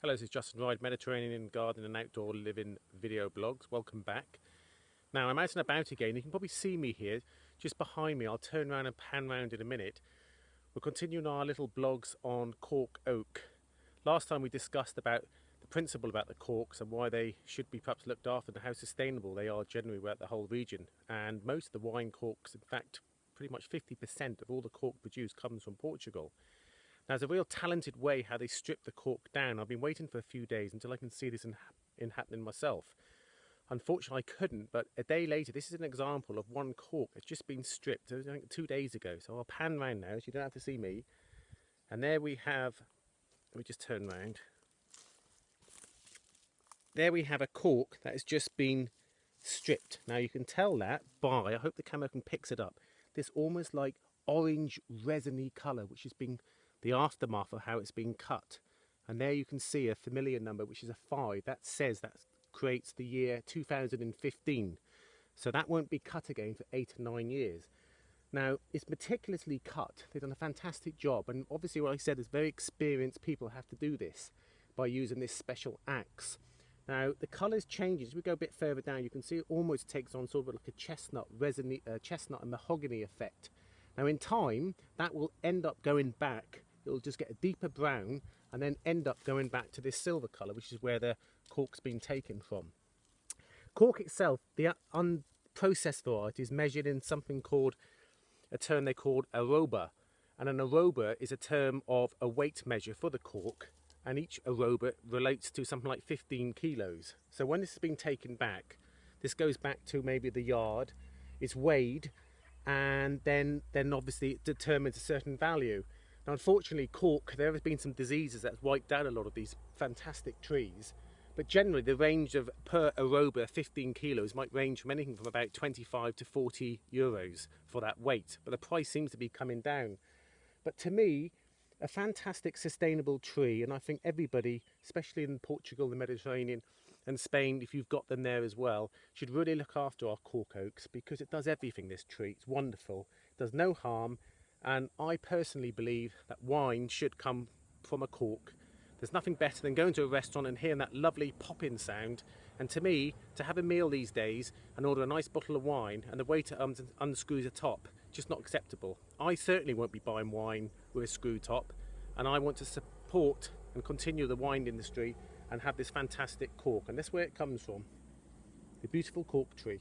Hello, this is Justin Ride, Mediterranean Garden and Outdoor Living video blogs. Welcome back. Now I'm out and about again. You can probably see me here, just behind me. I'll turn around and pan round in a minute. We're continuing our little blogs on Cork Oak. Last time we discussed about the principle about the corks and why they should be perhaps looked after and how sustainable they are generally throughout the whole region. And most of the wine corks, in fact, pretty much 50% of all the cork produced comes from Portugal. Now, there's a real talented way how they strip the cork down. I've been waiting for a few days until I can see this in happening myself. Unfortunately, I couldn't, but a day later, this is an example of one cork that's just been stripped, I think 2 days ago. So I'll pan round now, so you don't have to see me. And there we have, let me just turn round. There we have a cork that has just been stripped. Now you can tell that by, I hope the camera can pick it up, this almost like orange resiny colour, which has been the aftermath of how it's been cut. And there you can see a familiar number, which is a 5. That says that creates the year 2015. So that won't be cut again for 8 or 9 years. Now, it's meticulously cut. They've done a fantastic job. And obviously what I said is very experienced people have to do this by using this special axe. Now, the colours change. As we go a bit further down, you can see it almost takes on sort of like a chestnut, chestnut and mahogany effect. Now, in time, that will end up going back. It'll just get a deeper brown and then end up going back to this silver colour, which is where the cork's been taken from. Cork itself, the unprocessed variety, is measured in something called, a term they called arroba. And an arroba is a term of a weight measure for the cork, and each arroba relates to something like 15 kilos. So when this has been taken back, this goes back to maybe the yard, it's weighed, and then obviously it determines a certain value. Now, unfortunately, cork, there have been some diseases that's wiped down a lot of these fantastic trees, but generally the range of per arroba 15 kilos might range from anything from about 25 to 40 euros for that weight, but the price seems to be coming down. But to me, a fantastic sustainable tree, and I think everybody, especially in Portugal, the Mediterranean and Spain, if you've got them there as well, should really look after our cork oaks, because it does everything, this tree. It's wonderful, it does no harm. And I personally believe that wine should come from a cork. There's nothing better than going to a restaurant and hearing that lovely popping sound. And to me, to have a meal these days and order a nice bottle of wine and the waiter unscrews the top, just not acceptable. I certainly won't be buying wine with a screw top, and I want to support and continue the wine industry and have this fantastic cork. And that's where it comes from, the beautiful cork tree.